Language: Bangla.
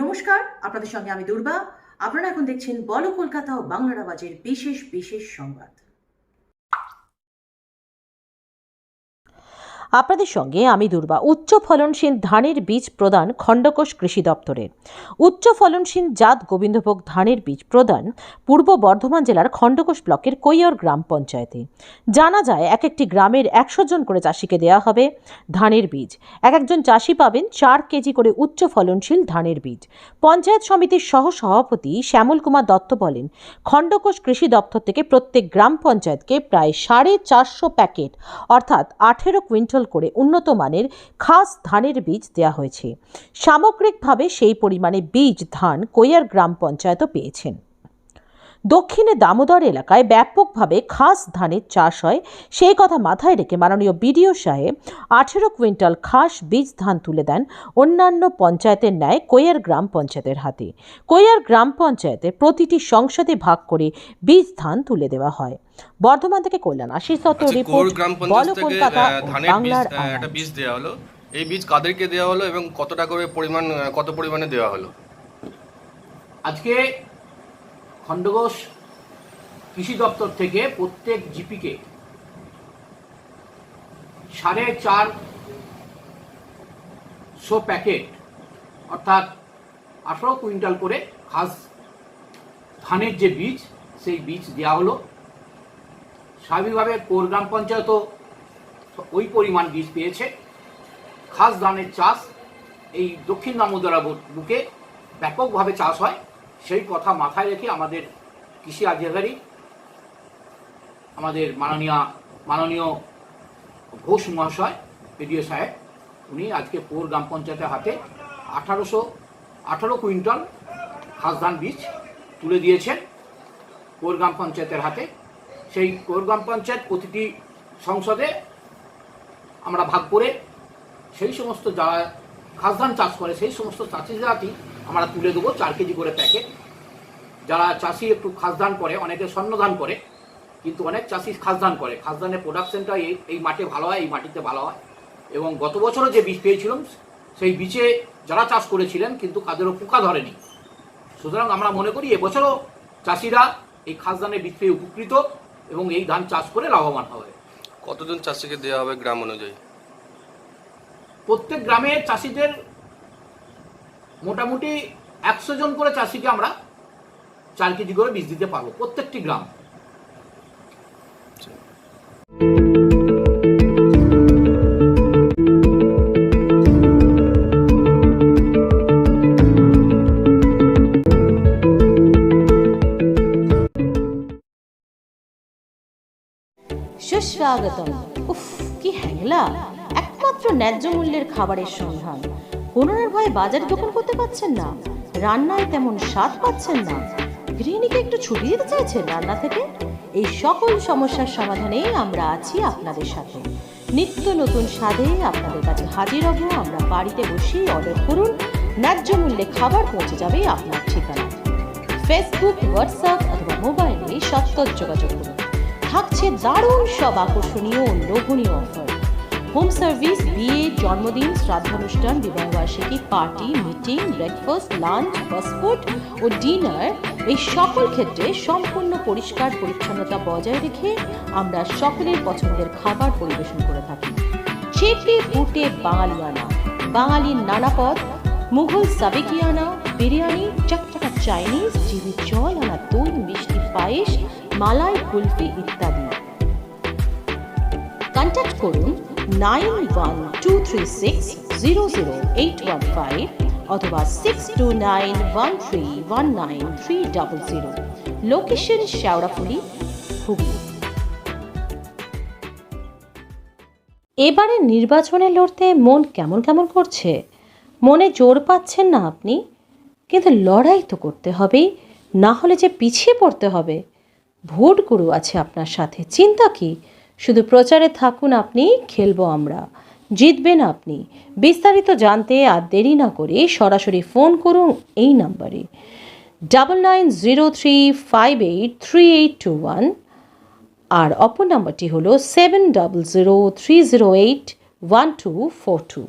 নমস্কার, আপনাদের সঙ্গে আমি দুর্বা। আপনারা এখন দেখছেন বলো কলকাতা ও বাংলার আওয়াজের বিশেষ বিশেষ সংবাদ। আপনাদের সঙ্গে আমি দুর্বা। উচ্চ ফলনশীল ধানের বীজ প্রদান খণ্ডঘোষ কৃষি দপ্তরের। উচ্চ ফলনশীল জাত গোবিন্দভোগ ধানের বীজ প্রদান পূর্ব বর্ধমান জেলার খণ্ডঘোষ ব্লকের কৈয়র গ্রাম পঞ্চায়েতে। জানা যায় এক একটি গ্রামের 100 জন করে চাষিকে দেওয়া হবে ধানের বীজ। এক একজন চাষি পাবেন 4 কেজি করে উচ্চ ফলনশীল ধানের বীজ। পঞ্চায়েত সমিতির সহ সভাপতি শ্যামল কুমার দত্ত বলেন, খণ্ডঘোষ কৃষি দপ্তর থেকে প্রত্যেক গ্রাম পঞ্চায়েতকে প্রায় 450 প্যাকেট অর্থাৎ 18 কুইন্টাল করে উন্নত মানের খাস ধানের বীজ দেওয়া হয়েছে। সামগ্রিকভাবে সেই পরিমাণে বীজ ধান কৈয়র গ্রাম পঞ্চায়েতও পেয়েছেন। দক্ষিণে দামোদর এলাকায় ব্যাপকভাবে খাস ধানের চাষ হয়, সেই কথা মাথায় রেখে মাননীয় বিডিও সাহেব 18 কুইন্টাল খাস বীজ ধান তুলে দেন অন্যান্য পঞ্চায়েতের ন্যায় কৈয়র গ্রাম পঞ্চায়েতের হাতে। কৈয়র গ্রাম পঞ্চায়েতে প্রতিটি সংসদে ভাগ করে বীজ ধান তুলে দেওয়া হয়। বর্ধমান থেকে কল্যাণ আশিস দত্ত রিপোর্ট, বলো কলকাতা বাংলার একটা বীজ দেওয়া হলো। এই বীজ কাদেরকে দেওয়া হলো এবং কতটা করে কত পরিমাণে দেওয়া হলো? আজকে খণ্ডঘোষ কৃষি দপ্তর থেকে প্রত্যেক জিপিকে 450 প্যাকেট অর্থাৎ 18 কুইন্টাল করে খাস ধানের যে বীজ সেই বীজ দেওয়া হলো। স্বাভাবিকভাবে কোর গ্রাম পঞ্চায়েতও ওই পরিমাণ বীজ পেয়েছে। খাস ধানের চাষ এই দক্ষিণ দামোদরা বুকে ব্যাপকভাবে চাষ হয়, সেই কথা মাথায় রেখে আমাদের কৃষি আধিকারিক আমাদের মাননীয় ঘোষ মহাশয় বিডিও সাহেব, উনি আজকে কোর গ্রাম পঞ্চায়েতের হাতে 18 কুইন্টাল খাস ধান বীজ তুলে দিয়েছেন কোর গ্রাম পঞ্চায়েতের হাতে। সেই কোর গ্রাম পঞ্চায়েত প্রতিটি সংসদে আমরা ভাগ করে সেই সমস্ত যারা খাস ধান চাষ করে সেই সমস্ত চাষিদেরই আমরা তুলে দেবো 4 কেজি করে প্যাকেট। যারা চাষি একটু খাস ধান করে, অনেকে স্বর্ণ ধান করে, কিন্তু অনেক চাষি খাস ধান করে। খাস ধানের প্রোডাকশনটা এই মাঠে ভালো হয়, এই মাটিতে ভালো হয়। এবং গত বছরও যে বীজ পেয়েছিলাম সেই বীজে যারা চাষ করেছিলেন কিন্তু কাদেরও পোকা ধরেনি। সুতরাং আমরা মনে করি এবছরও চাষিরা এই খাস ধানের বীজ পেয়ে উপকৃত এবং এই ধান চাষ করে লাভবান হবে। কতজন চাষিকে দেওয়া হবে গ্রাম অনুযায়ী? প্রত্যেক গ্রামের চাষিদের মোটামুটি 100 জন করে চাষিকে আমরা 4 কেজি করে বীজ দিতে পারবো প্রত্যেকটি গ্রাম। সুস্বাগতম। উফ, কি হ্যাংলা! একমাত্র ন্যায্য মূল্যের খাবারের সন্ধান। করোনার ভয়ে বাজারে দোকান করতে পারছেন না, রান্নায় তেমন স্বাদ পাচ্ছেন না, গৃহিণীকে একটু ছুটি দিতে চাইছেন রান্না থেকে। এই সকল সমস্যার সমাধানে আমরা আছি আপনাদের সাথে। নিত্য নতুন স্বাদে আপনাদের কাছে হাজির হব আমরা। বাড়িতে বসেই অর্ডার করুন, ন্যায্য মূল্যে খাবার পৌঁছে যাবে আপনার ঠিকানা। ফেসবুক, হোয়াটসঅ্যাপ অথবা মোবাইলে সত্তর যোগাযোগ করুন। থাকছে দারুণ সব আকর্ষণীয় ও লোভনীয় অফার। হোম সার্ভিস, বিয়ে, জন্মদিন, শ্রাদ্ধানুষ্ঠান, বিবাহবার্ষিকী, party, meeting, breakfast, lunch, fast food ও ডিনার, এই সকল ক্ষেত্রে সম্পূর্ণ পরিষ্কার পরিচ্ছন্নতা বজায় রেখে আমরা সকলের পছন্দের খাবার পরিবেশন করে থাকি। চেটে পুটে বাঙালিয়ানা, বাঙালির নানা পদ, মুঘল সাবেকিয়ানা, বিরিয়ানি, চকচকা চাইনিজ, জিভে জল আনা দই, মিষ্টি পায়েস, মালাই কুলফি ইত্যাদি। কন্ট্যাক্ট করুন 9123600815 অথবা 6291319300। লোকেশন শেওড়াফুলি, হুগলি। এবারে নির্বাচনে লড়তে মন কেমন কেমন করছে, মনে জোর পাচ্ছেন না আপনি, কিন্তু লড়াই তো করতে হবেই, না হলে যে পিছিয়ে পড়তে হবে। ভোট গুরু আছে আপনার সাথে, চিন্তা কি? শুধু প্রচারে থাকুন আপনি, খেলবো আমরা, জিতবেন আপনি। বিস্তারিত জানতে আর দেরি না করে সরাসরি ফোন করুন এই নাম্বারে 9903583821, আর অপর নাম্বারটি হলো 7003081242।